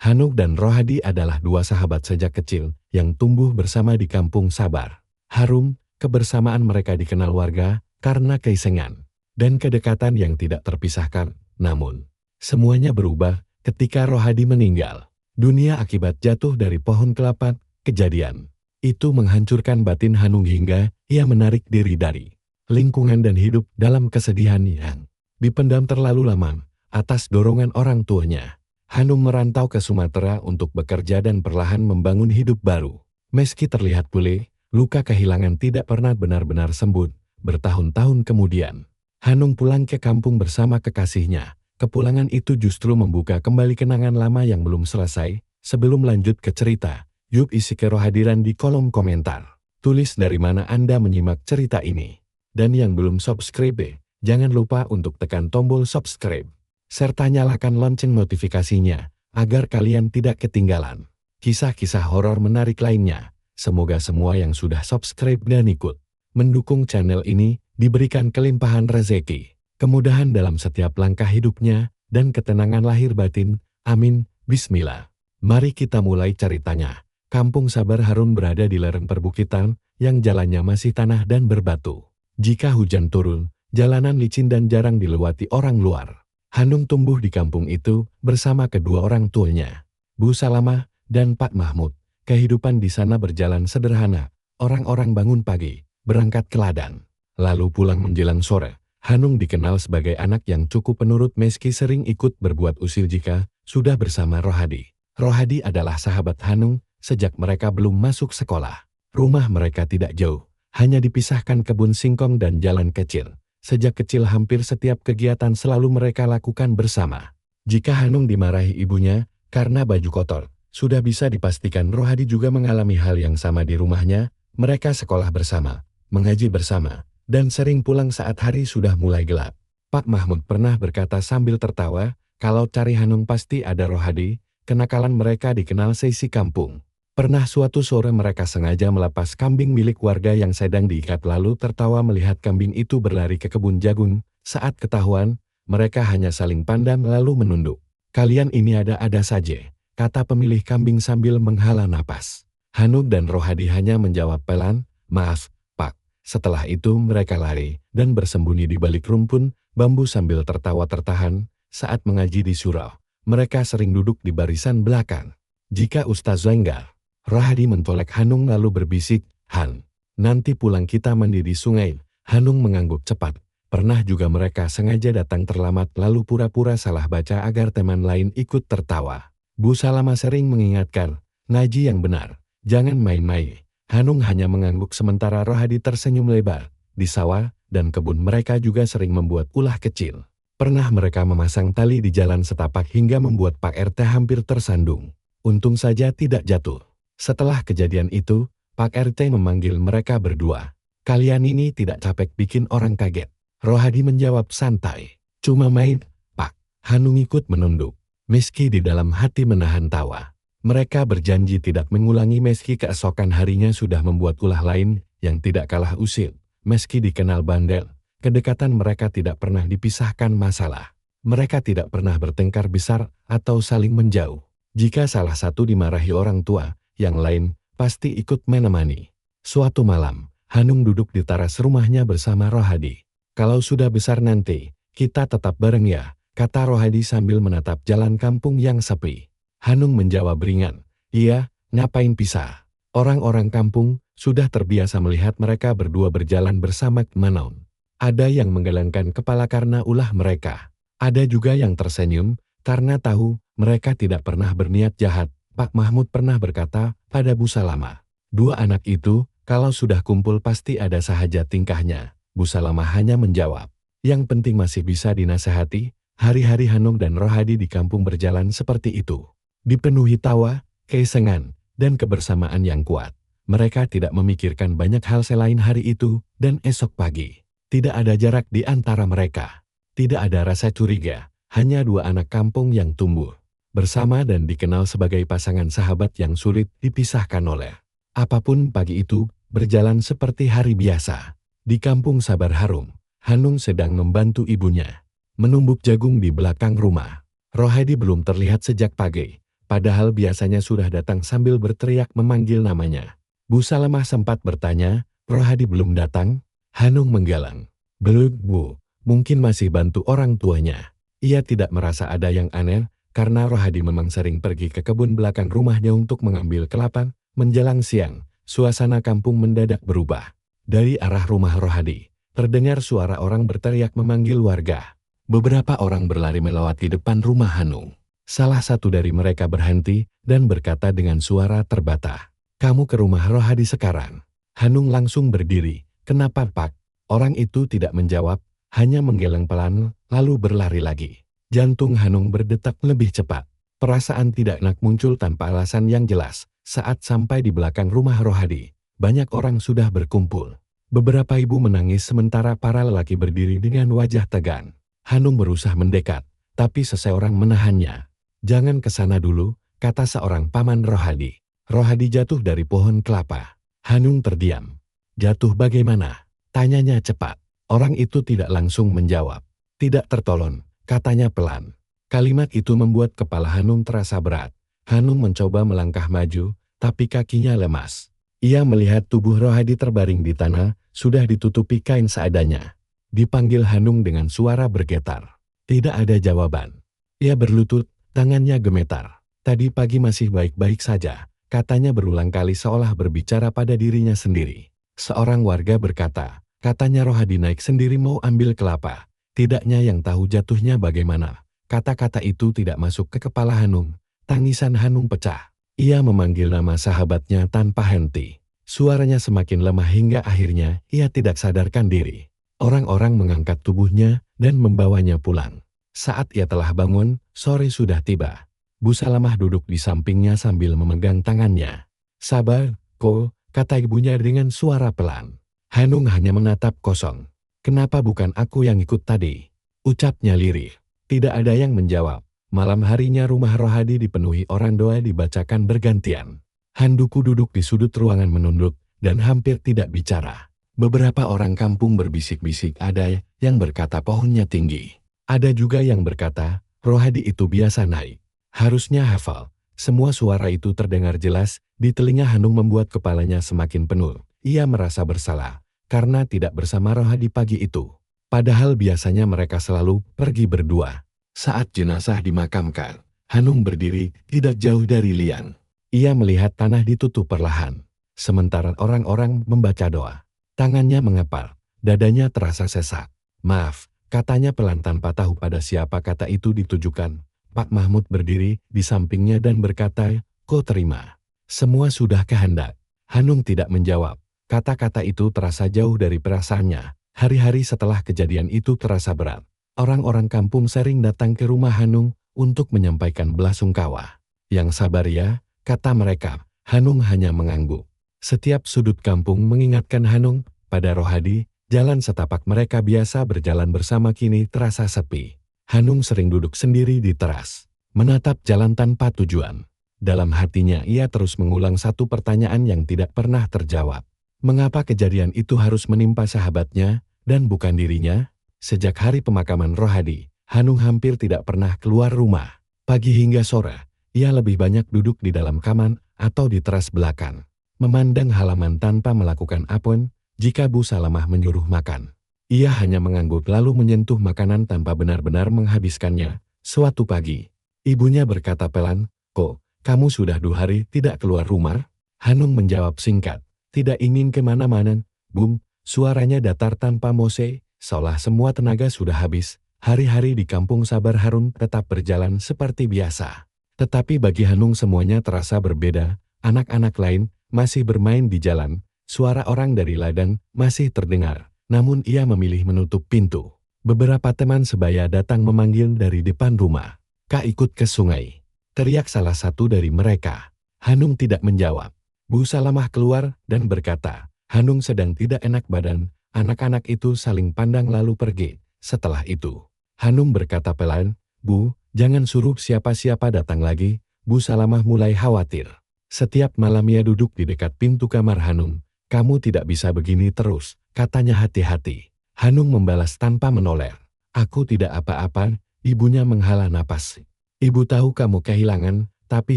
Hanung dan Rohadi adalah dua sahabat sejak kecil yang tumbuh bersama di Kampung Sabar. Harum, kebersamaan mereka dikenal warga karena keisengan dan kedekatan yang tidak terpisahkan. Namun, semuanya berubah ketika Rohadi meninggal dunia akibat jatuh dari pohon kelapa. Kejadian itu menghancurkan batin Hanung hingga ia menarik diri dari lingkungan dan hidup dalam kesedihan yang dipendam terlalu lama. Atas dorongan orang tuanya, Hanung merantau ke Sumatera untuk bekerja dan perlahan membangun hidup baru. Meski terlihat pulih, luka kehilangan tidak pernah benar-benar sembuh. Bertahun-tahun kemudian, Hanung pulang ke kampung bersama kekasihnya. Kepulangan itu justru membuka kembali kenangan lama yang belum selesai. Sebelum lanjut ke cerita, yuk isi kehadiran di kolom komentar. Tulis dari mana Anda menyimak cerita ini. Dan yang belum subscribe, jangan lupa untuk tekan tombol subscribe. Serta nyalakan lonceng notifikasinya, agar kalian tidak ketinggalan kisah-kisah horor menarik lainnya. Semoga semua yang sudah subscribe dan ikut mendukung channel ini, diberikan kelimpahan rezeki, kemudahan dalam setiap langkah hidupnya, dan ketenangan lahir batin. Amin. Bismillah. Mari kita mulai ceritanya. Kampung Sabar Harum berada di lereng perbukitan, yang jalannya masih tanah dan berbatu. Jika hujan turun, jalanan licin dan jarang dilewati orang luar. Hanung tumbuh di kampung itu bersama kedua orang tuanya, Bu Salamah dan Pak Mahmud. Kehidupan di sana berjalan sederhana. Orang-orang bangun pagi, berangkat ke ladang, lalu pulang menjelang sore. Hanung dikenal sebagai anak yang cukup penurut meski sering ikut berbuat usil jika sudah bersama Rohadi. Rohadi adalah sahabat Hanung sejak mereka belum masuk sekolah. Rumah mereka tidak jauh, hanya dipisahkan kebun singkong dan jalan kecil. Sejak kecil hampir setiap kegiatan selalu mereka lakukan bersama. Jika Hanung dimarahi ibunya karena baju kotor, sudah bisa dipastikan Rohadi juga mengalami hal yang sama di rumahnya. Mereka sekolah bersama, mengaji bersama, dan sering pulang saat hari sudah mulai gelap. Pak Mahmud pernah berkata sambil tertawa, kalau cari Hanung pasti ada Rohadi. Kenakalan mereka dikenal seisi kampung. Pernah suatu sore mereka sengaja melepas kambing milik warga yang sedang diikat, lalu tertawa melihat kambing itu berlari ke kebun jagung. Saat ketahuan, mereka hanya saling pandang lalu menunduk. Kalian ini ada-ada saja, kata pemilik kambing sambil menghela napas. Hanung dan Rohadi hanya menjawab pelan, maaf, Pak. Setelah itu mereka lari dan bersembunyi di balik rumpun bambu sambil tertawa tertahan. Saat mengaji di surau, mereka sering duduk di barisan belakang. Jika Ustaz lenggar, Rohadi mentolek Hanung lalu berbisik, Han, nanti pulang kita mandi di sungai. Hanung mengangguk cepat. Pernah juga mereka sengaja datang terlambat lalu pura-pura salah baca agar teman lain ikut tertawa. Bu Salamah sering mengingatkan, ngaji yang benar, jangan main-main. Hanung hanya mengangguk sementara Rohadi tersenyum lebar. Di sawah dan kebun mereka juga sering membuat ulah kecil. Pernah mereka memasang tali di jalan setapak hingga membuat Pak RT hampir tersandung. Untung saja tidak jatuh. Setelah kejadian itu, Pak RT memanggil mereka berdua. Kalian ini tidak capek bikin orang kaget? Rohadi menjawab santai. Cuma main, Pak. Hanung ikut menunduk. Meski di dalam hati menahan tawa. Mereka berjanji tidak mengulangi meski keesokan harinya sudah membuat ulah lain yang tidak kalah usil. Meski dikenal bandel, kedekatan mereka tidak pernah dipisahkan masalah. Mereka tidak pernah bertengkar besar atau saling menjauh. Jika salah satu dimarahi orang tua, yang lain pasti ikut menemani. Suatu malam, Hanung duduk di teras rumahnya bersama Rohadi. Kalau sudah besar nanti, kita tetap bareng ya, kata Rohadi sambil menatap jalan kampung yang sepi. Hanung menjawab ringan, iya, ngapain pisah? Orang-orang kampung sudah terbiasa melihat mereka berdua berjalan bersama kemana. Ada yang menggelengkan kepala karena ulah mereka. Ada juga yang tersenyum karena tahu mereka tidak pernah berniat jahat. Pak Mahmud pernah berkata pada Bu Salamah, dua anak itu kalau sudah kumpul pasti ada sahaja tingkahnya. Bu Salamah hanya menjawab, yang penting masih bisa dinasehati. Hari-hari Hanung dan Rohadi di kampung berjalan seperti itu. Dipenuhi tawa, keisengan, dan kebersamaan yang kuat. Mereka tidak memikirkan banyak hal selain hari itu dan esok pagi. Tidak ada jarak di antara mereka. Tidak ada rasa curiga, hanya dua anak kampung yang tumbuh bersama dan dikenal sebagai pasangan sahabat yang sulit dipisahkan oleh apapun. Pagi itu berjalan seperti hari biasa. Di kampung Sabar Harum, Hanung sedang membantu ibunya menumbuk jagung di belakang rumah. Rohadi belum terlihat sejak pagi. padahal biasanya sudah datang sambil berteriak memanggil namanya. Bu Salamah sempat bertanya, Rohadi belum datang? Hanung menggalang. Belum, Bu. Mungkin masih bantu orang tuanya. Ia tidak merasa ada yang aneh, karena Rohadi memang sering pergi ke kebun belakang rumahnya untuk mengambil kelapa. Menjelang siang, suasana kampung mendadak berubah. Dari arah rumah Rohadi, terdengar suara orang berteriak memanggil warga. Beberapa orang berlari melewati depan rumah Hanung. Salah satu dari mereka berhenti dan berkata dengan suara terbata, "Kamu ke rumah Rohadi sekarang?" Hanung langsung berdiri. "Kenapa, Pak?" Orang itu tidak menjawab, hanya menggeleng pelan, lalu berlari lagi. Jantung Hanung berdetak lebih cepat. Perasaan tidak enak muncul tanpa alasan yang jelas. Saat sampai di belakang rumah Rohadi, banyak orang sudah berkumpul. Beberapa ibu menangis sementara para lelaki berdiri dengan wajah tegang. Hanung berusaha mendekat, tapi seseorang menahannya. "Jangan ke sana dulu," kata seorang paman Rohadi. Rohadi jatuh dari pohon kelapa. Hanung terdiam. "Jatuh bagaimana?" tanyanya cepat. Orang itu tidak langsung menjawab. "Tidak tertolong," katanya pelan. Kalimat itu membuat kepala Hanung terasa berat. Hanung mencoba melangkah maju, tapi kakinya lemas. Ia melihat tubuh Rohadi terbaring di tanah, sudah ditutupi kain seadanya. Dipanggil Hanung dengan suara bergetar. Tidak ada jawaban. Ia berlutut, tangannya gemetar. "Tadi pagi masih baik-baik saja," katanya berulang kali seolah berbicara pada dirinya sendiri. Seorang warga berkata, "Katanya Rohadi naik sendiri mau ambil kelapa. Tidaknya yang tahu jatuhnya bagaimana." Kata-kata itu tidak masuk ke kepala Hanung. Tangisan Hanung pecah. Ia memanggil nama sahabatnya tanpa henti. Suaranya semakin lemah hingga akhirnya ia tidak sadarkan diri. Orang-orang mengangkat tubuhnya dan membawanya pulang. Saat ia telah bangun, sore sudah tiba. Bu Salamah duduk di sampingnya sambil memegang tangannya. "Sabar, Ko," kata ibunya dengan suara pelan. Hanung hanya menatap kosong. "Kenapa bukan aku yang ikut tadi?" ucapnya lirih. Tidak ada yang menjawab. Malam harinya rumah Rohadi dipenuhi orang doa dibacakan bergantian. Handuku duduk di sudut ruangan menunduk dan hampir tidak bicara. Beberapa orang kampung berbisik-bisik, ada yang berkata pohonnya tinggi. Ada juga yang berkata, Rohadi itu biasa naik. Harusnya hafal. Semua suara itu terdengar jelas, di telinga Hanung membuat kepalanya semakin penuh. Ia merasa bersalah, karena tidak bersama Rohadi pagi itu. Padahal biasanya mereka selalu pergi berdua. Saat jenazah dimakamkan, Hanung berdiri tidak jauh dari liang. Ia melihat tanah ditutup perlahan. Sementara orang-orang membaca doa. Tangannya mengepal, dadanya terasa sesak. "Maaf," katanya pelan tanpa tahu pada siapa kata itu ditujukan. Pak Mahmud berdiri di sampingnya dan berkata, "Kau terima. Semua sudah kehendak." Hanung tidak menjawab. Kata-kata itu terasa jauh dari perasaannya. Hari-hari setelah kejadian itu terasa berat. Orang-orang kampung sering datang ke rumah Hanung untuk menyampaikan belasungkawa. "Yang sabar ya," kata mereka. Hanung hanya mengangguk. Setiap sudut kampung mengingatkan Hanung pada Rohadi. Jalan setapak mereka biasa berjalan bersama kini terasa sepi. Hanung sering duduk sendiri di teras, menatap jalan tanpa tujuan. Dalam hatinya ia terus mengulang satu pertanyaan yang tidak pernah terjawab. Mengapa kejadian itu harus menimpa sahabatnya, dan bukan dirinya? Sejak hari pemakaman Rohadi, Hanung hampir tidak pernah keluar rumah. Pagi hingga sore, ia lebih banyak duduk di dalam kamar atau di teras belakang, memandang halaman tanpa melakukan apapun. Jika Bu Salamah menyuruh makan, ia hanya mengangguk lalu menyentuh makanan tanpa benar-benar menghabiskannya. Suatu pagi, ibunya berkata pelan, "Kok, kamu sudah 2 hari tidak keluar rumah?" Hanung menjawab singkat, "Tidak ingin kemana-mana, Bum." Suaranya datar tanpa mose, seolah semua tenaga sudah habis. Hari-hari di kampung Sabar Harun tetap berjalan seperti biasa. Tetapi bagi Hanung semuanya terasa berbeda. Anak-anak lain masih bermain di jalan, suara orang dari ladang masih terdengar. Namun ia memilih menutup pintu. Beberapa teman sebaya datang memanggil dari depan rumah. "Kak, ikut ke sungai," teriak salah satu dari mereka. Hanung tidak menjawab. Bu Salamah keluar dan berkata, Hanung sedang tidak enak badan. Anak-anak itu saling pandang lalu pergi. Setelah itu, Hanung berkata pelan, "Bu, jangan suruh siapa-siapa datang lagi." Bu Salamah mulai khawatir. Setiap malam ia duduk di dekat pintu kamar Hanung. "Kamu tidak bisa begini terus," katanya hati-hati. Hanung membalas tanpa menoleh. "Aku tidak apa-apa." Ibunya menghala napas. "Ibu tahu kamu kehilangan, tapi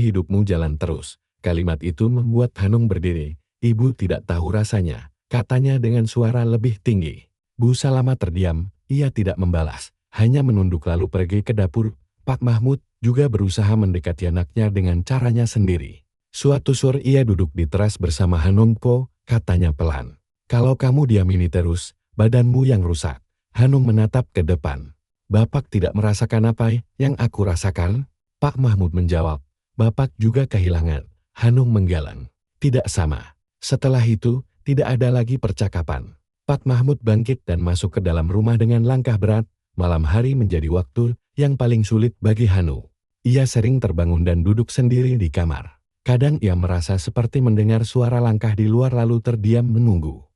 hidupmu jalan terus. Kalimat itu membuat Hanung berdiri. Ibu tidak tahu rasanya, katanya dengan suara lebih tinggi. Bu Salama terdiam, ia tidak membalas, hanya menunduk lalu pergi ke dapur. Pak Mahmud juga berusaha mendekati anaknya dengan caranya sendiri. Suatu sore ia duduk di teras bersama Hanung Po, katanya pelan. Kalau kamu diam ini terus, badanmu yang rusak. Hanung menatap ke depan. Bapak tidak merasakan apa yang aku rasakan? Pak Mahmud menjawab. Bapak juga kehilangan. Hanung menggalang. Tidak sama. Setelah itu, tidak ada lagi percakapan. Pak Mahmud bangkit dan masuk ke dalam rumah dengan langkah berat. Malam hari menjadi waktu yang paling sulit bagi Hanung. Ia sering terbangun dan duduk sendiri di kamar. Kadang ia merasa seperti mendengar suara langkah di luar lalu terdiam menunggu.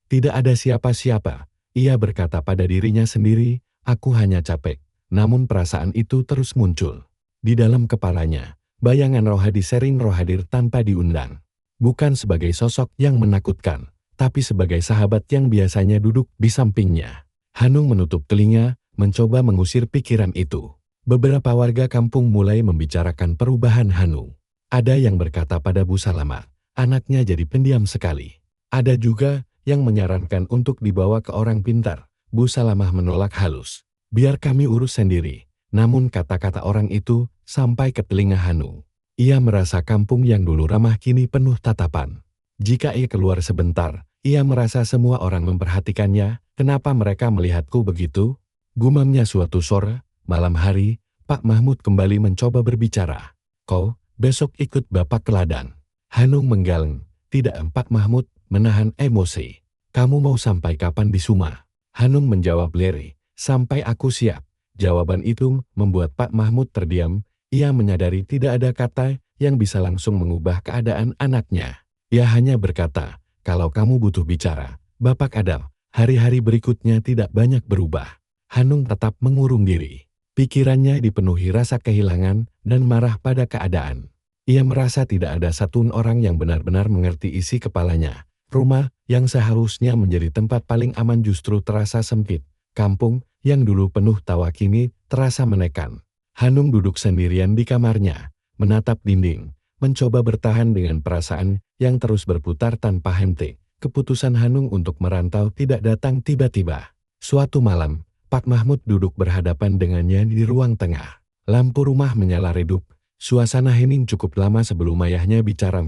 Tidak ada siapa-siapa. Ia berkata pada dirinya sendiri, aku hanya capek. Namun perasaan itu terus muncul. Di dalam kepalanya, bayangan Rohadi sering hadir tanpa diundang. Bukan sebagai sosok yang menakutkan, tapi sebagai sahabat yang biasanya duduk di sampingnya. Hanung menutup telinga, mencoba mengusir pikiran itu. Beberapa warga kampung mulai membicarakan perubahan Hanung. Ada yang berkata pada Bu Salama, anaknya jadi pendiam sekali. Ada juga yang menyarankan untuk dibawa ke orang pintar. Bu Salamah menolak halus. Biar kami urus sendiri. Namun kata-kata orang itu sampai ke telinga Hanung. Ia merasa kampung yang dulu ramah kini penuh tatapan. Jika ia keluar sebentar, ia merasa semua orang memperhatikannya. Kenapa mereka melihatku begitu? Gumamnya suatu sore, malam hari, Pak Mahmud kembali mencoba berbicara. Kau, besok ikut Bapak ke ladang. Hanung menggeleng. Tidak, Pak Mahmud menahan emosi. Kamu mau sampai kapan di Suma? Hanung menjawab lirih. Sampai aku siap. Jawaban itu membuat Pak Mahmud terdiam. Ia menyadari tidak ada kata yang bisa langsung mengubah keadaan anaknya. Ia hanya berkata, kalau kamu butuh bicara, Bapak ada. Hari-hari berikutnya tidak banyak berubah. Hanung tetap mengurung diri. Pikirannya dipenuhi rasa kehilangan dan marah pada keadaan. Ia merasa tidak ada satupun orang yang benar-benar mengerti isi kepalanya. Rumah yang seharusnya menjadi tempat paling aman justru terasa sempit. Kampung yang dulu penuh tawa kini terasa menekan. Hanung duduk sendirian di kamarnya, menatap dinding, mencoba bertahan dengan perasaan yang terus berputar tanpa henti. Keputusan Hanung untuk merantau tidak datang tiba-tiba. Suatu malam, Pak Mahmud duduk berhadapan dengannya di ruang tengah. Lampu rumah menyala redup. Suasana hening cukup lama sebelum ayahnya bicara.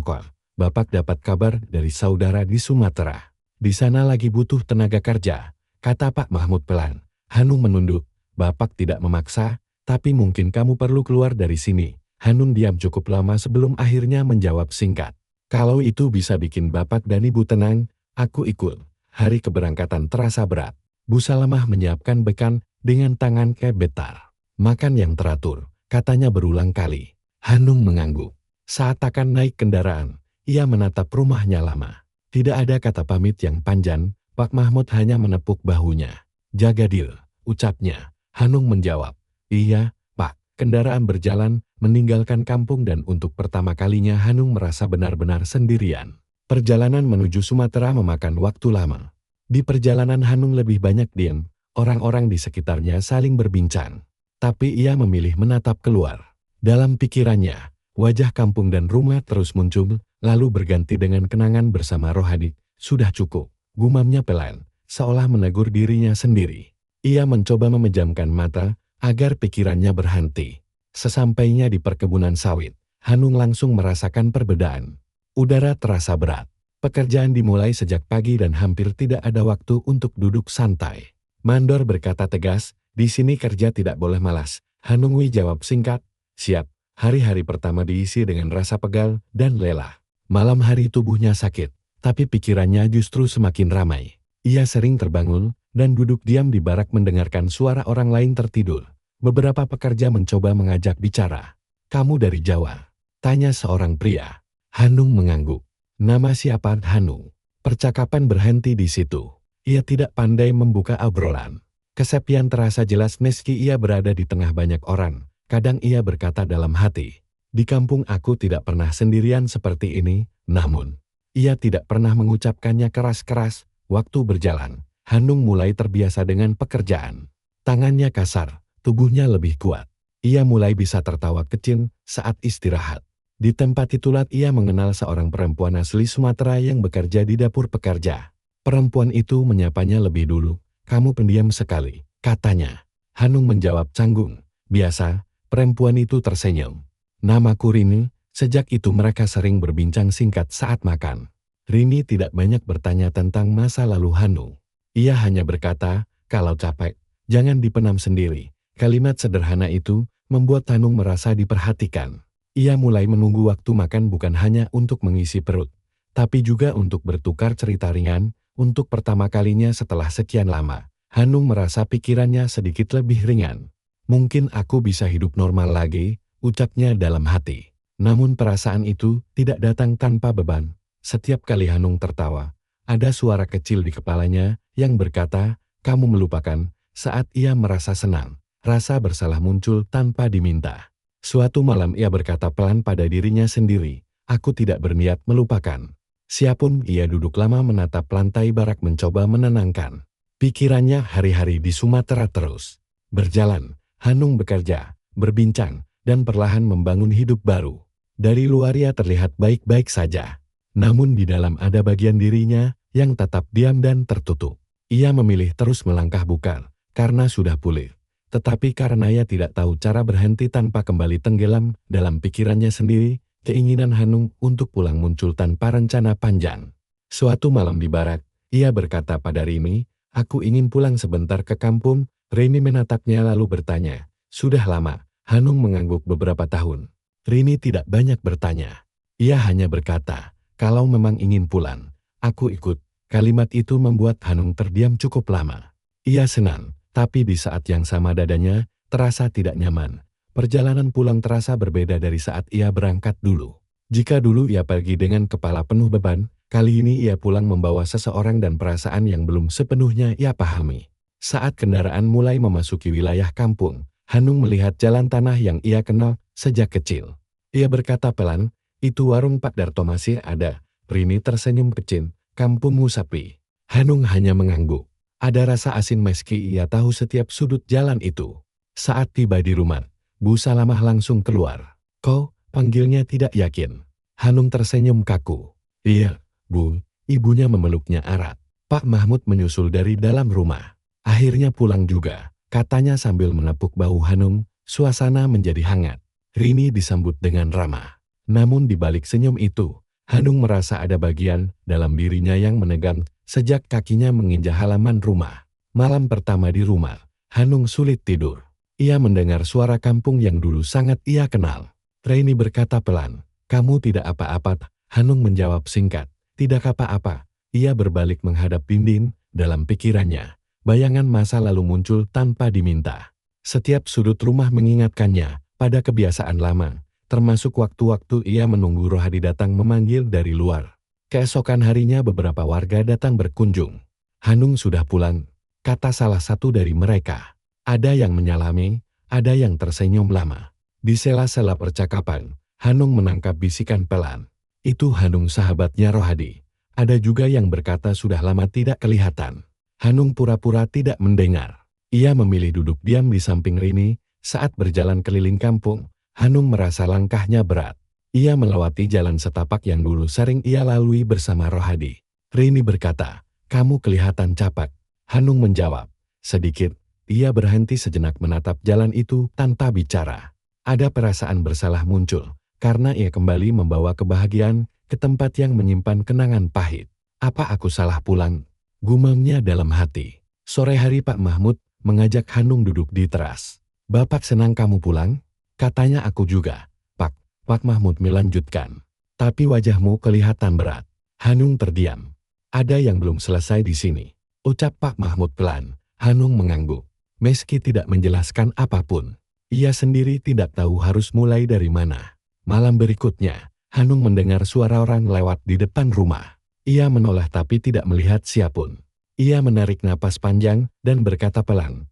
Bapak dapat kabar dari saudara di Sumatera. Di sana lagi butuh tenaga kerja, kata Pak Mahmud pelan. Hanung menunduk. Bapak tidak memaksa, tapi mungkin kamu perlu keluar dari sini. Hanung diam cukup lama sebelum akhirnya menjawab singkat. Kalau itu bisa bikin Bapak dan Ibu tenang, aku ikut. Hari keberangkatan terasa berat. Bu Salamah menyiapkan bekal dengan tangan kebetar. Makan yang teratur, katanya berulang kali. Hanung mengangguk. Saat akan naik kendaraan, ia menatap rumahnya lama. Tidak ada kata pamit yang panjang, Pak Mahmud hanya menepuk bahunya. Jaga diri, ucapnya. Hanung menjawab. Iya, Pak. Kendaraan berjalan, meninggalkan kampung dan untuk pertama kalinya Hanung merasa benar-benar sendirian. Perjalanan menuju Sumatera memakan waktu lama. Di perjalanan Hanung lebih banyak diam, orang-orang di sekitarnya saling berbincang. Tapi ia memilih menatap keluar. Dalam pikirannya, wajah kampung dan rumah terus muncul, lalu berganti dengan kenangan bersama Rohadi. Sudah cukup, gumamnya pelan, seolah menegur dirinya sendiri. Ia mencoba memejamkan mata, agar pikirannya berhenti. Sesampainya di perkebunan sawit, Hanung langsung merasakan perbedaan. Udara terasa berat. Pekerjaan dimulai sejak pagi dan hampir tidak ada waktu untuk duduk santai. Mandor berkata tegas, di sini kerja tidak boleh malas. Hanung jawab singkat, siap. Hari-hari pertama diisi dengan rasa pegal dan lelah. Malam hari tubuhnya sakit, tapi pikirannya justru semakin ramai. Ia sering terbangun dan duduk diam di barak mendengarkan suara orang lain tertidur. Beberapa pekerja mencoba mengajak bicara. Kamu dari Jawa? Tanya seorang pria. Hanung mengangguk. Nama siapa Hanung? Percakapan berhenti di situ. Ia tidak pandai membuka obrolan. Kesepian terasa jelas meski ia berada di tengah banyak orang. Kadang ia berkata dalam hati, di kampung aku tidak pernah sendirian seperti ini, namun, ia tidak pernah mengucapkannya keras-keras. Waktu berjalan, Hanung mulai terbiasa dengan pekerjaan. Tangannya kasar, tubuhnya lebih kuat. Ia mulai bisa tertawa kecil saat istirahat. Di tempat itulah ia mengenal seorang perempuan asli Sumatera yang bekerja di dapur pekerja. Perempuan itu menyapanya lebih dulu. "Kamu pendiam sekali," katanya. Hanung menjawab canggung. "Biasa." Perempuan itu tersenyum. "Namaku Rini." Sejak itu mereka sering berbincang singkat saat makan. Rini tidak banyak bertanya tentang masa lalu Hanung. Ia hanya berkata, "Kalau capek, jangan dipenam sendiri." Kalimat sederhana itu membuat Hanung merasa diperhatikan. Ia mulai menunggu waktu makan bukan hanya untuk mengisi perut, tapi juga untuk bertukar cerita ringan. Untuk pertama kalinya setelah sekian lama, Hanung merasa pikirannya sedikit lebih ringan. "Mungkin aku bisa hidup normal lagi," ucapnya dalam hati. Namun perasaan itu tidak datang tanpa beban. Setiap kali Hanung tertawa, ada suara kecil di kepalanya yang berkata, "Kamu melupakan." Saat ia merasa senang, rasa bersalah muncul tanpa diminta. Suatu malam ia berkata pelan pada dirinya sendiri, "Aku tidak berniat melupakan." Siapun ia duduk lama menatap lantai barak mencoba menenangkan. Pikirannya hari-hari di Sumatera terus berjalan. Hanung bekerja, berbincang, dan perlahan membangun hidup baru. Dari luar ia terlihat baik-baik saja. Namun di dalam ada bagian dirinya yang tetap diam dan tertutup. Ia memilih terus melangkah bukan karena sudah pulih, tetapi karena ia tidak tahu cara berhenti tanpa kembali tenggelam dalam pikirannya sendiri. Keinginan Hanung untuk pulang muncul tanpa rencana panjang. Suatu malam di barak, ia berkata pada Rini, "Aku ingin pulang sebentar ke kampung." Rini menatapnya lalu bertanya, "Sudah lama?" Hanung mengangguk beberapa tahun. Rini tidak banyak bertanya. Ia hanya berkata, "Kalau memang ingin pulang, aku ikut." Kalimat itu membuat Hanung terdiam cukup lama. Ia senang, tapi di saat yang sama dadanya terasa tidak nyaman. Perjalanan pulang terasa berbeda dari saat ia berangkat dulu. Jika dulu ia pergi dengan kepala penuh beban, kali ini ia pulang membawa seseorang dan perasaan yang belum sepenuhnya ia pahami. Saat kendaraan mulai memasuki wilayah kampung, Hanung melihat jalan tanah yang ia kenal sejak kecil. Ia berkata pelan, "Itu warung Pak Darto masih ada." Rini tersenyum kecil, "Kampungmu sepi." Hanung hanya mengangguk. Ada rasa asin meski ia tahu setiap sudut jalan itu. Saat tiba di rumah, Bu Salamah langsung keluar. "Kau?" panggilnya tidak yakin. Hanung tersenyum kaku. "Iya, Bu." Ibunya memeluknya erat. "Pak Mahmud menyusul dari dalam rumah. Akhirnya pulang juga," katanya sambil menepuk bahu Hanung. Suasana menjadi hangat. Rini disambut dengan ramah. Namun di balik senyum itu, Hanung merasa ada bagian dalam dirinya yang menegang sejak kakinya menginjak halaman rumah. Malam pertama di rumah, Hanung sulit tidur. Ia mendengar suara kampung yang dulu sangat ia kenal. Rini berkata pelan, "Kamu tidak apa-apa?" Hanung menjawab singkat, "Tidak apa-apa." Ia berbalik menghadap dinding. Dalam pikirannya, bayangan masa lalu muncul tanpa diminta. Setiap sudut rumah mengingatkannya pada kebiasaan lama, termasuk waktu-waktu ia menunggu Rohadi datang memanggil dari luar. Keesokan harinya beberapa warga datang berkunjung. "Hanung sudah pulang," kata salah satu dari mereka. Ada yang menyalami, ada yang tersenyum lama. Di sela-sela percakapan, Hanung menangkap bisikan pelan. "Itu Hanung sahabatnya Rohadi." Ada juga yang berkata sudah lama tidak kelihatan. Hanung pura-pura tidak mendengar. Ia memilih duduk diam di samping Rini. Saat berjalan keliling kampung, Hanung merasa langkahnya berat. Ia melewati jalan setapak yang dulu sering ia lalui bersama Rohadi. Rini berkata, "Kamu kelihatan capek." Hanung menjawab, "Sedikit." Ia berhenti sejenak menatap jalan itu tanpa bicara. Ada perasaan bersalah muncul, karena ia kembali membawa kebahagiaan ke tempat yang menyimpan kenangan pahit. "Apa aku salah pulang?" gumamnya dalam hati. Sore hari Pak Mahmud mengajak Hanung duduk di teras. "Bapak senang kamu pulang?" Katanya. "Aku juga, Pak." Pak Mahmud melanjutkan. "Tapi wajahmu kelihatan berat." Hanung terdiam. "Ada yang belum selesai di sini," ucap Pak Mahmud pelan. Hanung mengangguk. Meski tidak menjelaskan apapun, ia sendiri tidak tahu harus mulai dari mana. Malam berikutnya, Hanung mendengar suara orang lewat di depan rumah. Ia menoleh tapi tidak melihat siapun. Ia menarik napas panjang dan berkata pelan,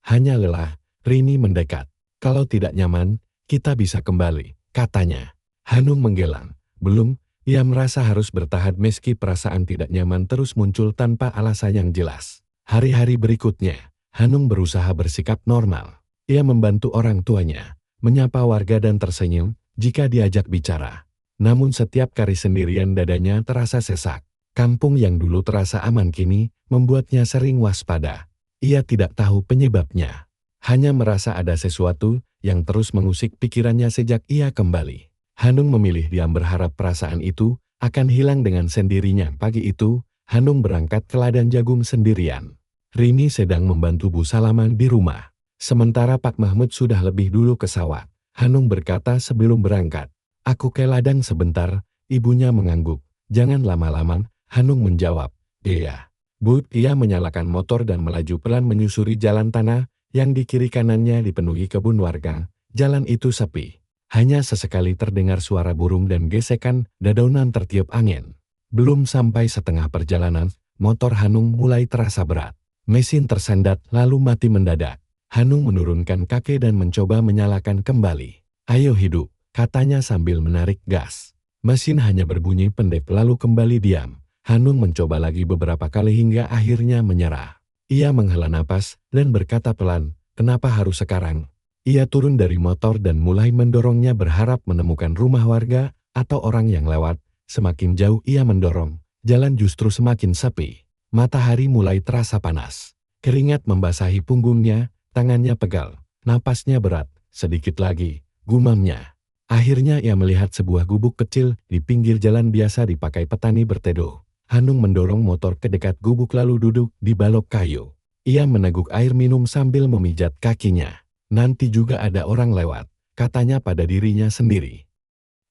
"Hanya lelah." Rini mendekat. "Kalau tidak nyaman, kita bisa kembali," katanya. Hanung menggelang. Belum, ia merasa harus bertahan meski perasaan tidak nyaman terus muncul tanpa alasan yang jelas. Hari-hari berikutnya, Hanung berusaha bersikap normal. Ia membantu orang tuanya, menyapa warga dan tersenyum jika diajak bicara. Namun setiap kali sendirian dadanya terasa sesak. Kampung yang dulu terasa aman kini membuatnya sering waspada. Ia tidak tahu penyebabnya. Hanya merasa ada sesuatu yang terus mengusik pikirannya sejak ia kembali. Hanung memilih diam berharap perasaan itu akan hilang dengan sendirinya. Pagi itu, Hanung berangkat ke ladang jagung sendirian. Rini sedang membantu Bu Salaman di rumah. Sementara Pak Mahmud sudah lebih dulu ke sawah. Hanung berkata sebelum berangkat, "Aku ke ladang sebentar." Ibunya mengangguk. "Jangan lama-lama." Hanung menjawab, "Iya." Bu, ia menyalakan motor dan melaju pelan menyusuri jalan tanah yang di kiri kanannya dipenuhi kebun warga. Jalan itu sepi. Hanya sesekali terdengar suara burung dan gesekan dedaunan tertiup angin. Belum sampai setengah perjalanan, motor Hanung mulai terasa berat. Mesin tersendat lalu mati mendadak. Hanung menurunkan kaki dan mencoba menyalakan kembali. "Ayo hidup," katanya sambil menarik gas. Mesin hanya berbunyi pendek lalu kembali diam. Hanung mencoba lagi beberapa kali hingga akhirnya menyerah. Ia menghela napas dan berkata pelan, "Kenapa harus sekarang?" Ia turun dari motor dan mulai mendorongnya berharap menemukan rumah warga atau orang yang lewat. Semakin jauh ia mendorong, jalan justru semakin sepi. Matahari mulai terasa panas. Keringat membasahi punggungnya, tangannya pegal, napasnya berat. "Sedikit lagi," gumamnya. Akhirnya ia melihat sebuah gubuk kecil di pinggir jalan biasa dipakai petani berteduh. Hanung mendorong motor ke dekat gubuk lalu duduk di balok kayu. Ia meneguk air minum sambil memijat kakinya. "Nanti juga ada orang lewat," katanya pada dirinya sendiri.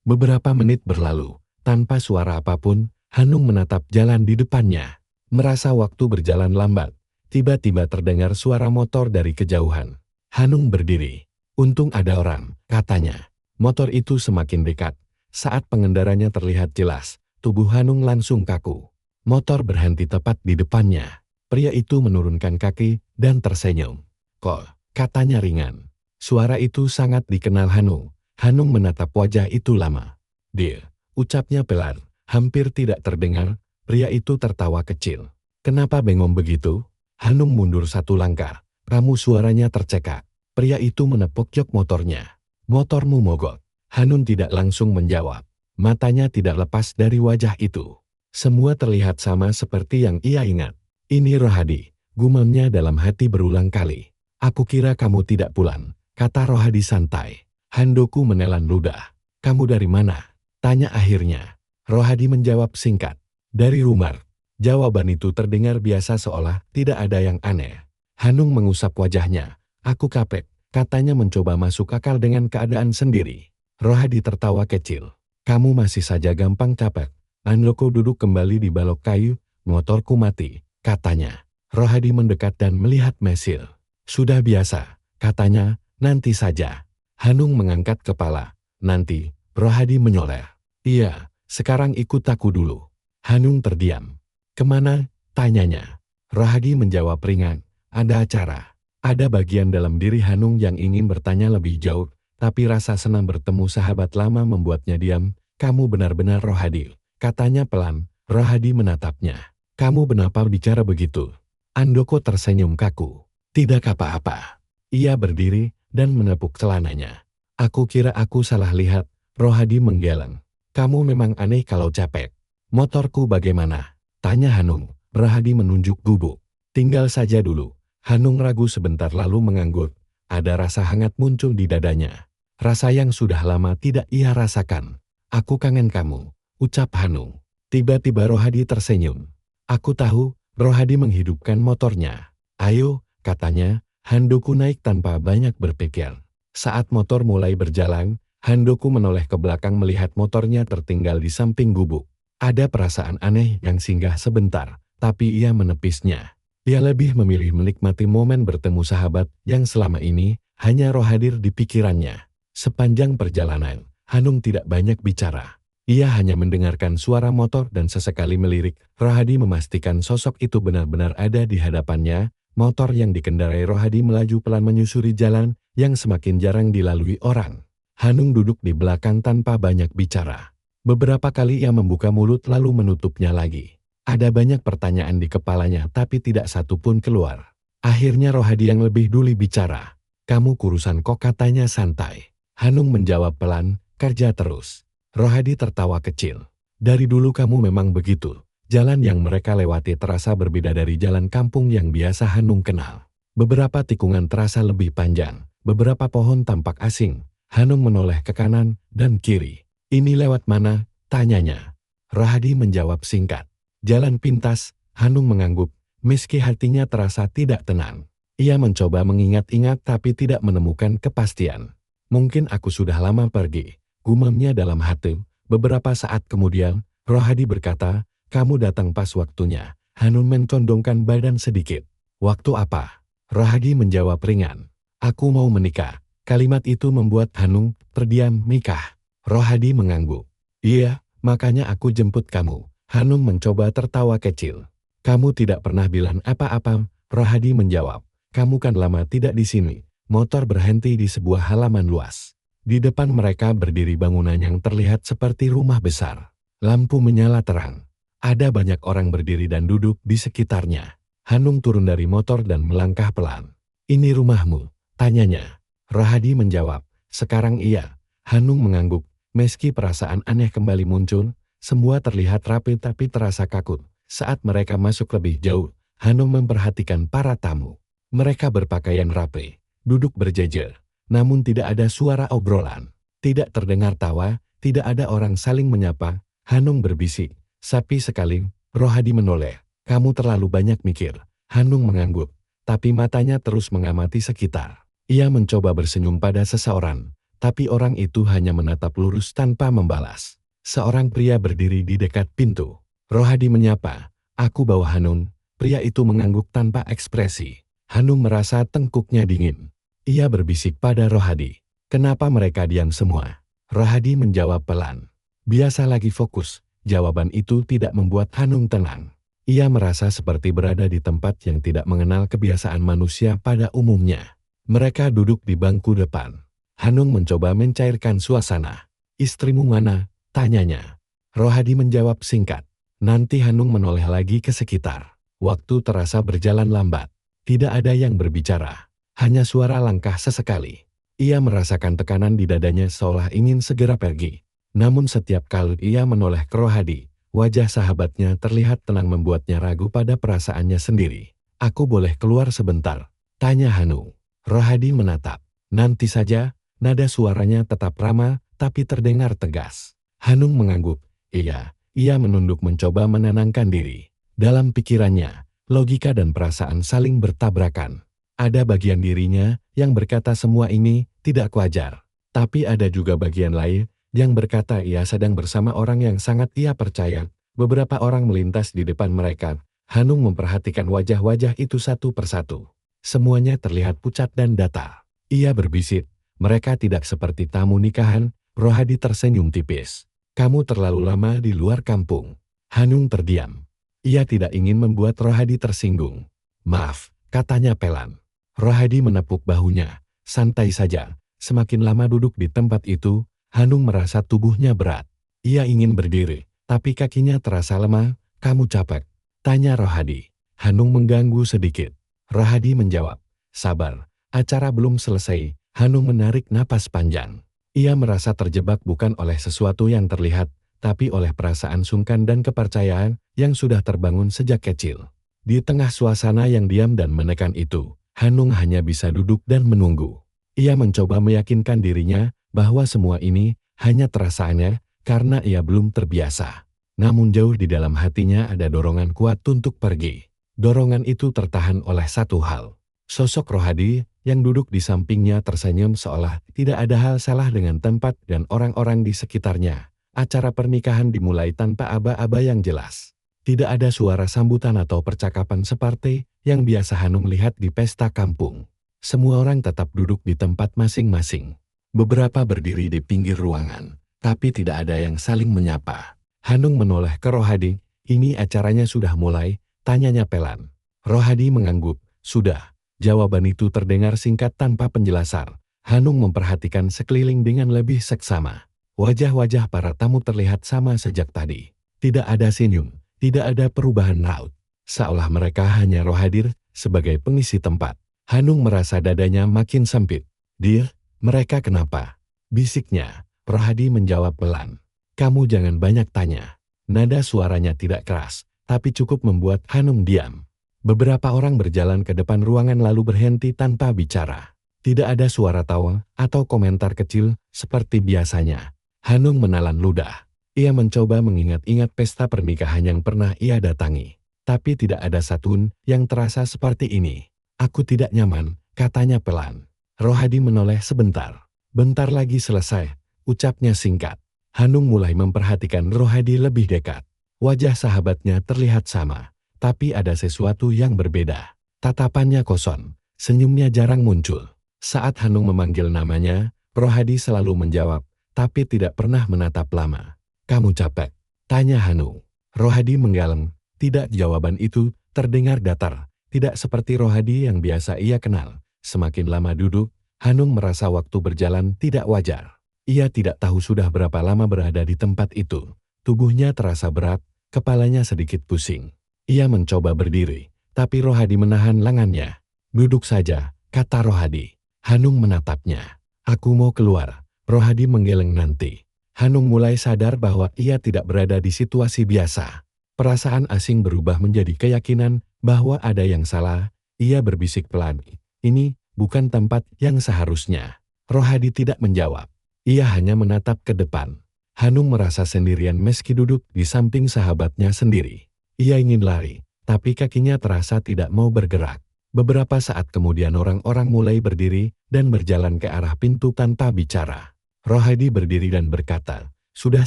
Beberapa menit berlalu, tanpa suara apapun, Hanung menatap jalan di depannya. Merasa waktu berjalan lambat, tiba-tiba terdengar suara motor dari kejauhan. Hanung berdiri. "Untung ada orang," katanya. Motor itu semakin dekat. Saat pengendaranya terlihat jelas, tubuh Hanung langsung kaku. Motor berhenti tepat di depannya. Pria itu menurunkan kaki dan tersenyum. "Kok?" katanya ringan. Suara itu sangat dikenal Hanung. Hanung menatap wajah itu lama. "Dia," ucapnya pelan, hampir tidak terdengar. Pria itu tertawa kecil. "Kenapa bengong begitu?" Hanung mundur satu langkah. Ramu suaranya tercekak. Pria itu menepuk jok motornya. "Motormu mogok." Hanung tidak langsung menjawab. Matanya tidak lepas dari wajah itu. Semua terlihat sama seperti yang ia ingat. "Ini Rohadi," gumamnya dalam hati berulang kali. "Aku kira kamu tidak pulang," kata Rohadi santai. Handoku menelan ludah. "Kamu dari mana?" tanya akhirnya. Rohadi menjawab singkat. "Dari rumah." Jawaban itu terdengar biasa seolah tidak ada yang aneh. Hanung mengusap wajahnya. "Aku capek," katanya mencoba masuk akal dengan keadaan sendiri. Rohadi tertawa kecil. "Kamu masih saja gampang capek." Handoko duduk kembali di balok kayu. "Motorku mati," katanya. Rohadi mendekat dan melihat mesin. "Sudah biasa," katanya, "nanti saja." Hanung mengangkat kepala. "Nanti," Rohadi menyoler. "Iya, sekarang ikut aku dulu." Hanung terdiam. "Kemana?" tanyanya. Rohadi menjawab ringan. "Ada acara." Ada bagian dalam diri Hanung yang ingin bertanya lebih jauh, tapi rasa senang bertemu sahabat lama membuatnya diam. "Kamu benar-benar Rohadi," katanya pelan. Rohadi menatapnya. "Kamu kenapa bicara begitu?" Handoko tersenyum kaku. "Tidak apa-apa." Ia berdiri dan menepuk celananya. "Aku kira aku salah lihat." Rohadi menggeleng. "Kamu memang aneh kalau capek." "Motorku bagaimana?" tanya Hanung. Rohadi menunjuk gubuk. "Tinggal saja dulu." Hanung ragu sebentar lalu mengangguk. Ada rasa hangat muncul di dadanya. Rasa yang sudah lama tidak ia rasakan. "Aku kangen kamu," ucap Hanung. Tiba-tiba Rohadi tersenyum. "Aku tahu." Rohadi menghidupkan motornya. "Ayo," katanya. Handoko naik tanpa banyak berpikir. Saat motor mulai berjalan, Handoko menoleh ke belakang melihat motornya tertinggal di samping gubuk. Ada perasaan aneh yang singgah sebentar, tapi ia menepisnya. Ia lebih memilih menikmati momen bertemu sahabat yang selama ini hanya hadir di pikirannya. Sepanjang perjalanan, Hanung tidak banyak bicara. Ia hanya mendengarkan suara motor dan sesekali melirik. Rohadi memastikan sosok itu benar-benar ada di hadapannya. Motor yang dikendarai Rohadi melaju pelan menyusuri jalan yang semakin jarang dilalui orang. Hanung duduk di belakang tanpa banyak bicara. Beberapa kali ia membuka mulut lalu menutupnya lagi. Ada banyak pertanyaan di kepalanya tapi tidak satu pun keluar. Akhirnya Rohadi yang lebih dulu bicara. Kamu kurusan kok, katanya santai. Hanung menjawab pelan, kerja terus. Rohadi tertawa kecil. Dari dulu kamu memang begitu. Jalan yang mereka lewati terasa berbeda dari jalan kampung yang biasa Hanung kenal. Beberapa tikungan terasa lebih panjang, beberapa pohon tampak asing. Hanung menoleh ke kanan dan kiri. Ini lewat mana? Tanyanya. Rohadi menjawab singkat. Jalan pintas. Hanung mengangguk, meski hatinya terasa tidak tenang. Ia mencoba mengingat-ingat tapi tidak menemukan kepastian. Mungkin aku sudah lama pergi, gumamnya dalam hati. Beberapa saat kemudian, Rohadi berkata, kamu datang pas waktunya. Hanung mencondongkan badan sedikit. Waktu apa? Rohadi menjawab ringan. Aku mau menikah. Kalimat itu membuat Hanung terdiam. Nikah? Rohadi mengangguk. Iya, makanya aku jemput kamu. Hanung mencoba tertawa kecil. Kamu tidak pernah bilang apa-apa, Rohadi menjawab. Kamu kan lama tidak di sini. Motor berhenti di sebuah halaman luas. Di depan mereka berdiri bangunan yang terlihat seperti rumah besar. Lampu menyala terang. Ada banyak orang berdiri dan duduk di sekitarnya. Hanung turun dari motor dan melangkah pelan. Ini rumahmu? Tanyanya. Rohadi menjawab. Sekarang iya. Hanung mengangguk. Meski perasaan aneh kembali muncul, semua terlihat rapi tapi terasa kaku. Saat mereka masuk lebih jauh, Hanung memperhatikan para tamu. Mereka berpakaian rapi, duduk berjejer, namun tidak ada suara obrolan. Tidak terdengar tawa, tidak ada orang saling menyapa. Hanung berbisik, sapi sekali. Rohadi menoleh. Kamu terlalu banyak mikir. Hanung mengangguk, tapi matanya terus mengamati sekitar. Ia mencoba bersenyum pada seseorang, tapi orang itu hanya menatap lurus tanpa membalas. Seorang pria berdiri di dekat pintu. Rohadi menyapa. Aku bawa Hanung. Pria itu mengangguk tanpa ekspresi. Hanung merasa tengkuknya dingin. Ia berbisik pada Rohadi. Kenapa mereka diam semua? Rohadi menjawab pelan. Biasa lagi fokus. Jawaban itu tidak membuat Hanung tenang. Ia merasa seperti berada di tempat yang tidak mengenal kebiasaan manusia pada umumnya. Mereka duduk di bangku depan. Hanung mencoba mencairkan suasana. Istrimu mana? Tanyanya. Rohadi menjawab singkat. Nanti. Hanung menoleh lagi ke sekitar. Waktu terasa berjalan lambat. Tidak ada yang berbicara, hanya suara langkah sesekali. Ia merasakan tekanan di dadanya seolah ingin segera pergi. Namun setiap kali ia menoleh ke Rohadi, wajah sahabatnya terlihat tenang membuatnya ragu pada perasaannya sendiri. Aku boleh keluar sebentar? Tanya Hanung. Rohadi menatap. Nanti saja. Nada suaranya tetap ramah, tapi terdengar tegas. Hanung mengangguk. Iya, ia menunduk mencoba menenangkan diri. Dalam pikirannya, logika dan perasaan saling bertabrakan. Ada bagian dirinya yang berkata semua ini tidak wajar. Tapi ada juga bagian lain yang berkata ia sedang bersama orang yang sangat ia percaya. Beberapa orang melintas di depan mereka. Hanung memperhatikan wajah-wajah itu satu persatu. Semuanya terlihat pucat dan datar. Ia berbisik, mereka tidak seperti tamu nikahan. Rohadi tersenyum tipis. Kamu terlalu lama di luar kampung. Hanung terdiam. Ia tidak ingin membuat Rohadi tersinggung. Maaf, katanya pelan. Rohadi menepuk bahunya. Santai saja. Semakin lama duduk di tempat itu, Hanung merasa tubuhnya berat. Ia ingin berdiri, tapi kakinya terasa lemah. Kamu capek? Tanya Rohadi. Hanung mengganggu sedikit. Rohadi menjawab. Sabar, acara belum selesai. Hanung menarik napas panjang. Ia merasa terjebak bukan oleh sesuatu yang terlihat, tapi oleh perasaan sungkan dan kepercayaan yang sudah terbangun sejak kecil. Di tengah suasana yang diam dan menekan itu, Hanung hanya bisa duduk dan menunggu. Ia mencoba meyakinkan dirinya bahwa semua ini hanya terasa aneh karena ia belum terbiasa. Namun jauh di dalam hatinya ada dorongan kuat untuk pergi. Dorongan itu tertahan oleh satu hal. Sosok Rohadi yang duduk di sampingnya tersenyum seolah tidak ada hal salah dengan tempat dan orang-orang di sekitarnya. Acara pernikahan dimulai tanpa aba-aba yang jelas. Tidak ada suara sambutan atau percakapan seperti yang biasa Hanung lihat di pesta kampung. Semua orang tetap duduk di tempat masing-masing. Beberapa berdiri di pinggir ruangan, tapi tidak ada yang saling menyapa. Hanung menoleh ke Rohadi. Ini acaranya sudah mulai? Tanyanya pelan. Rohadi mengangguk. Sudah. Jawaban itu terdengar singkat tanpa penjelasan. Hanung memperhatikan sekeliling dengan lebih seksama. Wajah-wajah para tamu terlihat sama sejak tadi. Tidak ada senyum, tidak ada perubahan raut. Seolah mereka hanya hadir sebagai pengisi tempat. Hanung merasa dadanya makin sempit. "Dir, mereka kenapa?" bisiknya. Rohadi menjawab pelan. "Kamu jangan banyak tanya." Nada suaranya tidak keras, tapi cukup membuat Hanung diam. Beberapa orang berjalan ke depan ruangan lalu berhenti tanpa bicara. Tidak ada suara tawa atau komentar kecil seperti biasanya. Hanung menelan ludah. Ia mencoba mengingat-ingat pesta pernikahan yang pernah ia datangi. Tapi tidak ada satupun yang terasa seperti ini. "Aku tidak nyaman," katanya pelan. Rohadi menoleh sebentar. "Bentar lagi selesai," ucapnya singkat. Hanung mulai memperhatikan Rohadi lebih dekat. Wajah sahabatnya terlihat sama, tapi ada sesuatu yang berbeda. Tatapannya kosong, senyumnya jarang muncul. Saat Hanung memanggil namanya, Rohadi selalu menjawab, tapi tidak pernah menatap lama. "Kamu capek?" tanya Hanung. Rohadi menggeleng. Tidak, jawaban itu terdengar datar, tidak seperti Rohadi yang biasa ia kenal. Semakin lama duduk, Hanung merasa waktu berjalan tidak wajar. Ia tidak tahu sudah berapa lama berada di tempat itu. Tubuhnya terasa berat, kepalanya sedikit pusing. Ia mencoba berdiri, tapi Rohadi menahan lengannya. "Duduk saja," kata Rohadi. Hanung menatapnya. "Aku mau keluar." Rohadi menggeleng nanti. Hanung mulai sadar bahwa ia tidak berada di situasi biasa. Perasaan asing berubah menjadi keyakinan bahwa ada yang salah. Ia berbisik pelan, "Ini bukan tempat yang seharusnya." Rohadi tidak menjawab. Ia hanya menatap ke depan. Hanung merasa sendirian meski duduk di samping sahabatnya sendiri. Ia ingin lari, tapi kakinya terasa tidak mau bergerak. Beberapa saat kemudian orang-orang mulai berdiri dan berjalan ke arah pintu tanpa bicara. Rohadi berdiri dan berkata, "Sudah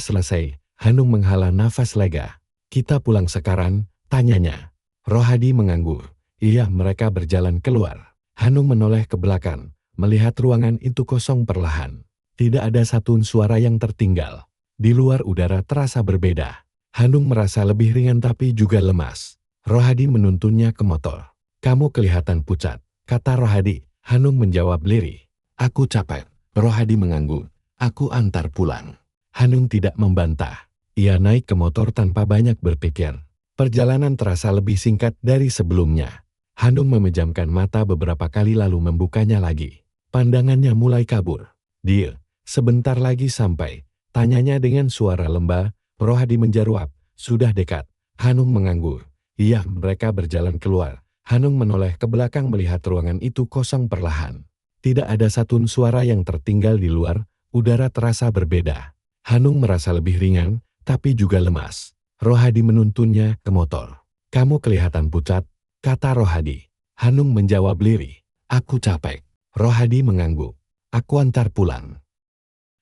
selesai." Hanung menghela nafas lega. "Kita pulang sekarang?" tanyanya. Rohadi mengangguk. "Iya." Mereka berjalan keluar. Hanung menoleh ke belakang, melihat ruangan itu kosong perlahan. Tidak ada satu suara yang tertinggal. Di luar udara terasa berbeda. Hanung merasa lebih ringan tapi juga lemas. Rohadi menuntunnya ke motor. "Kamu kelihatan pucat," kata Rohadi. Hanung menjawab lirih. "Aku capek." Rohadi mengangguk. "Aku antar pulang." Hanung tidak membantah. Ia naik ke motor tanpa banyak berpikir. Perjalanan terasa lebih singkat dari sebelumnya. Hanung memejamkan mata beberapa kali lalu membukanya lagi. Pandangannya mulai kabur. "Dir, sebentar lagi sampai," tanyanya dengan suara lembah. Rohadi menjawab, "Sudah dekat." Hanung mengangguk. "Iya." Mereka berjalan keluar. Hanung menoleh ke belakang melihat ruangan itu kosong perlahan. Tidak ada satu suara yang tertinggal di luar, udara terasa berbeda. Hanung merasa lebih ringan, tapi juga lemas. Rohadi menuntunnya ke motor. "Kamu kelihatan pucat," kata Rohadi. Hanung menjawab lirih, "Aku capek." Rohadi mengangguk. "Aku antar pulang."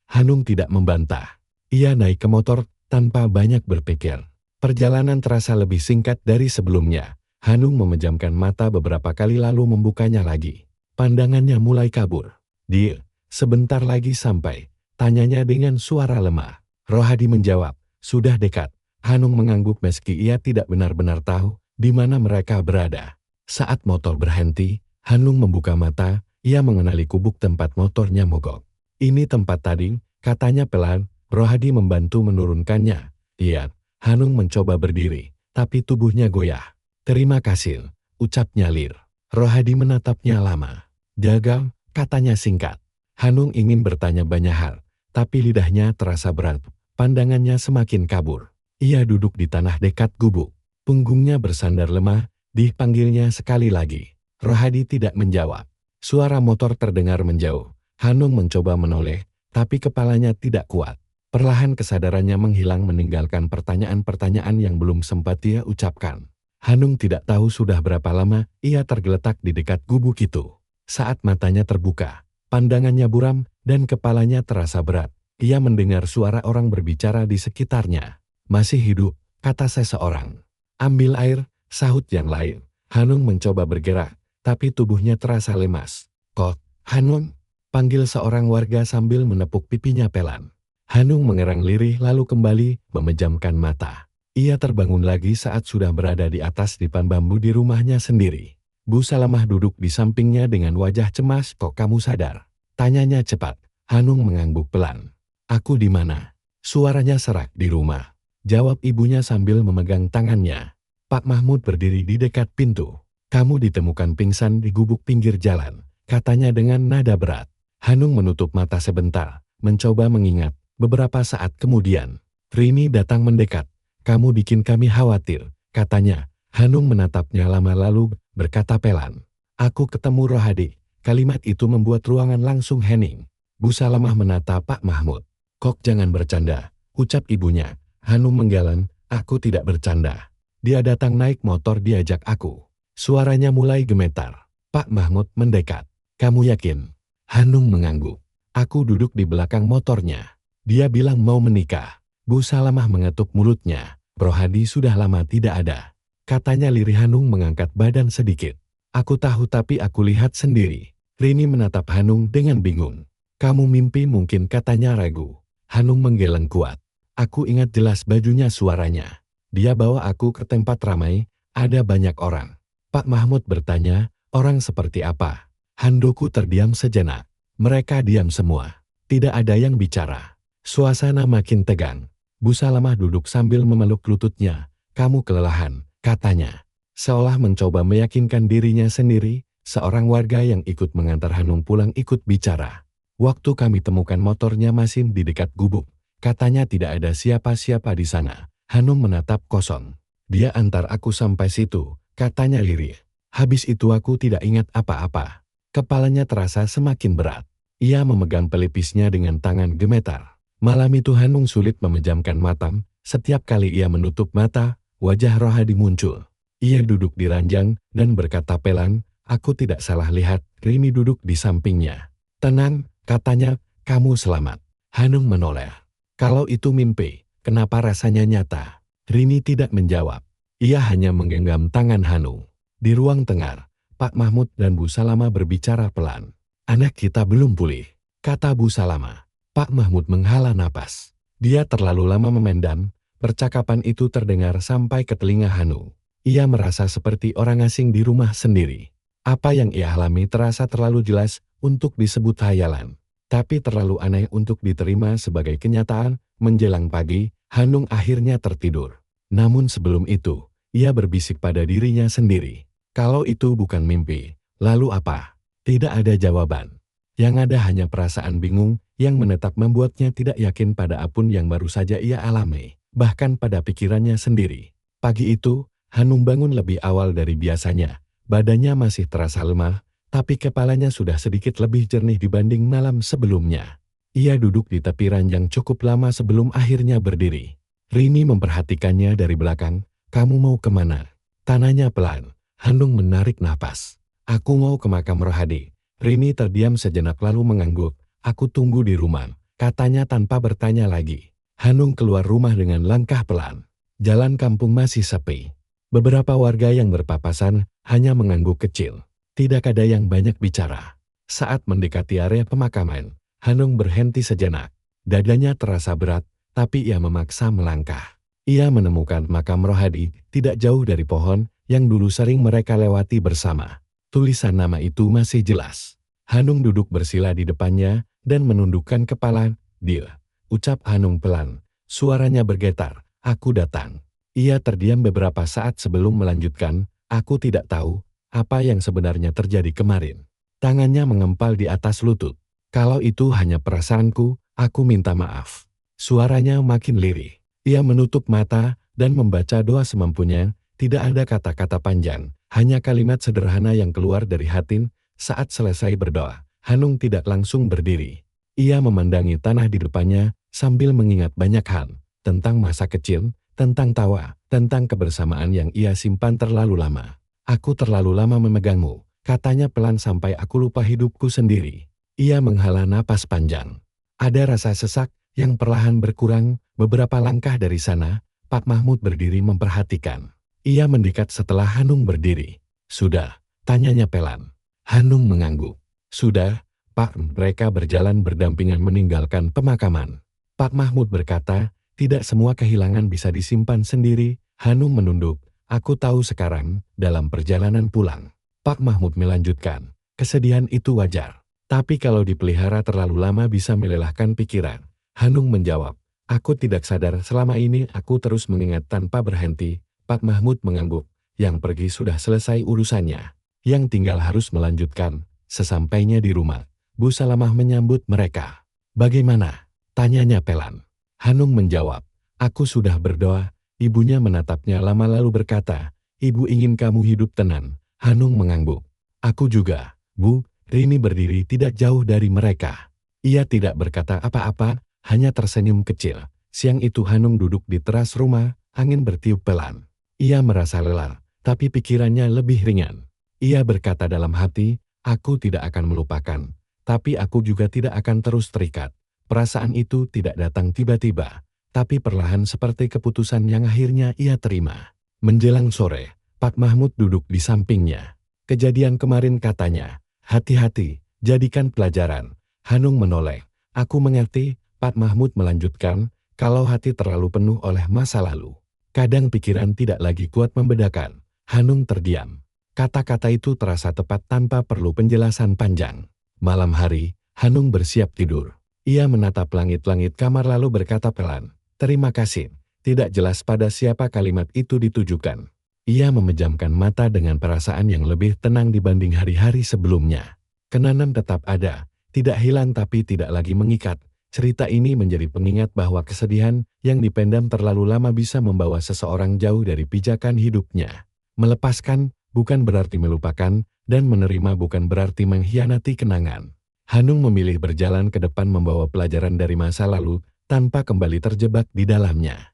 Hanung tidak membantah. Ia naik ke motor tanpa banyak berpikir. Perjalanan terasa lebih singkat dari sebelumnya. Hanung memejamkan mata beberapa kali lalu membukanya lagi. Pandangannya mulai kabur. "Dir, sebentar lagi sampai," tanyanya dengan suara lemah. Rohadi menjawab, "Sudah dekat." Hanung mengangguk meski ia tidak benar-benar tahu di mana mereka berada. Saat motor berhenti, Hanung membuka mata. Ia mengenali gubuk tempat motornya mogok. "Ini tempat tadi," katanya pelan. Rohadi membantu menurunkannya. "Iya." Hanung mencoba berdiri, tapi tubuhnya goyah. "Terima kasih," ucapnya lir. Rohadi menatapnya lama. "Jaga," katanya singkat. Hanung ingin bertanya banyak hal, tapi lidahnya terasa berat. Pandangannya semakin kabur. Ia duduk di tanah dekat gubuk. Punggungnya bersandar lemah. Dipanggilnya sekali lagi. Rohadi tidak menjawab. Suara motor terdengar menjauh. Hanung mencoba menoleh, tapi kepalanya tidak kuat. Perlahan kesadarannya menghilang meninggalkan pertanyaan-pertanyaan yang belum sempat ia ucapkan. Hanung tidak tahu sudah berapa lama ia tergeletak di dekat gubuk itu. Saat matanya terbuka, pandangannya buram dan kepalanya terasa berat. Ia mendengar suara orang berbicara di sekitarnya. "Masih hidup," kata seseorang. "Ambil air," sahut yang lain. Hanung mencoba bergerak, tapi tubuhnya terasa lemas. "Kok, Hanung?" panggil seorang warga sambil menepuk pipinya pelan. Hanung mengerang lirih lalu kembali memejamkan mata. Ia terbangun lagi saat sudah berada di atas dipan bambu di rumahnya sendiri. Bu Salamah duduk di sampingnya dengan wajah cemas. "Kok kamu sadar?" tanyanya cepat. Hanung mengangguk pelan. "Aku di mana?" Suaranya serak. "Di rumah," jawab ibunya sambil memegang tangannya. Pak Mahmud berdiri di dekat pintu. Kamu ditemukan pingsan di gubuk pinggir jalan, katanya dengan nada berat. Hanung menutup mata sebentar, mencoba mengingat. Beberapa saat kemudian, Rini datang mendekat. Kamu bikin kami khawatir, katanya. Hanung menatapnya lama lalu berkata pelan. Aku ketemu Rohadi. Kalimat itu membuat ruangan langsung hening. Bu Salamah menatap Pak Mahmud. Kok jangan bercanda, ucap ibunya. Hanung menggeleng, aku tidak bercanda. Dia datang naik motor diajak aku. Suaranya mulai gemetar. Pak Mahmud mendekat. Kamu yakin? Hanung mengangguk. Aku duduk di belakang motornya. Dia bilang mau menikah. Bu Salamah mengetuk mulutnya. Rohadi sudah lama tidak ada. Katanya lirih. Hanung mengangkat badan sedikit. Aku tahu tapi aku lihat sendiri. Rini menatap Hanung dengan bingung. Kamu mimpi mungkin, katanya ragu. Hanung menggeleng kuat. Aku ingat jelas bajunya, suaranya. Dia bawa aku ke tempat ramai, ada banyak orang. Pak Mahmud bertanya, orang seperti apa? Handoko terdiam sejenak. Mereka diam semua. Tidak ada yang bicara. Suasana makin tegang. Bu Salamah duduk sambil memeluk lututnya. Kamu kelelahan, katanya. Seolah mencoba meyakinkan dirinya sendiri, seorang warga yang ikut mengantar Hanung pulang ikut bicara. Waktu kami temukan motornya masih di dekat gubuk. Katanya tidak ada siapa-siapa di sana. Hanung menatap kosong. Dia antar aku sampai situ, katanya lirih. Habis itu aku tidak ingat apa-apa. Kepalanya terasa semakin berat. Ia memegang pelipisnya dengan tangan gemetar. Malam itu Hanung sulit memejamkan mata. Setiap kali ia menutup mata, wajah Rohadi muncul. Ia duduk di ranjang dan berkata pelan, aku tidak salah lihat. Rini duduk di sampingnya. Tenang, katanya, kamu selamat. Hanung menoleh. Kalau itu mimpi, kenapa rasanya nyata? Rini tidak menjawab. Ia hanya menggenggam tangan Hanung. Di ruang tengah, Pak Mahmud dan Bu Salamah berbicara pelan. Anak kita belum pulih, kata Bu Salamah. Pak Mahmud menghela napas. Dia terlalu lama memendam. Percakapan itu terdengar sampai ke telinga Hanung. Ia merasa seperti orang asing di rumah sendiri. Apa yang ia alami terasa terlalu jelas untuk disebut hayalan, tapi terlalu aneh untuk diterima sebagai kenyataan. Menjelang pagi, Hanung akhirnya tertidur. Namun sebelum itu, ia berbisik pada dirinya sendiri. Kalau itu bukan mimpi, lalu apa? Tidak ada jawaban. Yang ada hanya perasaan bingung yang menetap membuatnya tidak yakin pada apapun yang baru saja ia alami, bahkan pada pikirannya sendiri. Pagi itu, Hanung bangun lebih awal dari biasanya. Badannya masih terasa lemah, tapi kepalanya sudah sedikit lebih jernih dibanding malam sebelumnya. Ia duduk di tepi ranjang cukup lama sebelum akhirnya berdiri. Rini memperhatikannya dari belakang. Kamu mau kemana? Tanyanya pelan. Hanung menarik napas. Aku mau ke makam Rohadi. Rini terdiam sejenak lalu mengangguk. Aku tunggu di rumah, katanya tanpa bertanya lagi. Hanung keluar rumah dengan langkah pelan. Jalan kampung masih sepi. Beberapa warga yang berpapasan hanya mengangguk kecil. Tidak ada yang banyak bicara. Saat mendekati area pemakaman, Hanung berhenti sejenak. Dadanya terasa berat, tapi ia memaksa melangkah. Ia menemukan makam Rohadi tidak jauh dari pohon yang dulu sering mereka lewati bersama. Tulisan nama itu masih jelas. Hanung duduk bersila di depannya dan menundukkan kepala. Dia, ucap Hanung pelan. Suaranya bergetar. Aku datang. Ia terdiam beberapa saat sebelum melanjutkan. Aku tidak tahu apa yang sebenarnya terjadi kemarin. Tangannya mengempal di atas lutut. Kalau itu hanya perasaanku, aku minta maaf. Suaranya makin lirih. Ia menutup mata dan membaca doa semampunya. Tidak ada kata-kata panjang, hanya kalimat sederhana yang keluar dari hati. Saat selesai berdoa, Hanung tidak langsung berdiri. Ia memandangi tanah di depannya sambil mengingat banyak hal. Tentang masa kecil, tentang tawa, tentang kebersamaan yang ia simpan terlalu lama. Aku terlalu lama memegangmu, katanya pelan sampai aku lupa hidupku sendiri. Ia menghela napas panjang. Ada rasa sesak yang perlahan berkurang. Beberapa langkah dari sana, Pak Mahmud berdiri memperhatikan. Ia mendekat setelah Hanung berdiri. Sudah, tanyanya pelan. Hanung mengangguk. Sudah, Pak. Mereka berjalan berdampingan meninggalkan pemakaman. Pak Mahmud berkata, tidak semua kehilangan bisa disimpan sendiri. Hanung menunduk. Aku tahu sekarang, dalam perjalanan pulang. Pak Mahmud melanjutkan. Kesedihan itu wajar. Tapi kalau dipelihara terlalu lama bisa melelahkan pikiran. Hanung menjawab, aku tidak sadar selama ini aku terus mengingat tanpa berhenti. Pak Mahmud mengangguk. Yang pergi sudah selesai urusannya. Yang tinggal harus melanjutkan. Sesampainya di rumah, Bu Salamah menyambut mereka. Bagaimana? Tanyanya Pelan. Hanung menjawab, aku sudah berdoa. Ibunya menatapnya lama lalu berkata, ibu ingin kamu hidup tenang. Hanung mengangguk. Aku juga, Bu. Rini berdiri tidak jauh dari mereka. Ia tidak berkata apa-apa, hanya tersenyum kecil. Siang itu Hanung duduk di teras rumah, angin bertiup pelan. Ia merasa lelah, tapi pikirannya lebih ringan. Ia berkata dalam hati, aku tidak akan melupakan, tapi aku juga tidak akan terus terikat. Perasaan itu tidak datang tiba-tiba, tapi perlahan seperti keputusan yang akhirnya ia terima. Menjelang sore, Pak Mahmud duduk di sampingnya. Kejadian kemarin katanya, hati-hati, jadikan pelajaran. Hanung menoleh. Aku mengerti, Pak Mahmud melanjutkan, kalau hati terlalu penuh oleh masa lalu. Kadang pikiran tidak lagi kuat membedakan. Hanung terdiam. Kata-kata itu terasa tepat tanpa perlu penjelasan panjang. Malam hari, Hanung bersiap tidur. Ia menatap langit-langit kamar lalu berkata pelan, terima kasih. Tidak jelas pada siapa kalimat itu ditujukan. Ia memejamkan mata dengan perasaan yang lebih tenang dibanding hari-hari sebelumnya. Kenangan tetap ada, tidak hilang tapi tidak lagi mengikat. Cerita ini menjadi pengingat bahwa kesedihan yang dipendam terlalu lama bisa membawa seseorang jauh dari pijakan hidupnya. Melepaskan bukan berarti melupakan, dan menerima bukan berarti mengkhianati kenangan. Hanung memilih berjalan ke depan membawa pelajaran dari masa lalu, tanpa kembali terjebak di dalamnya.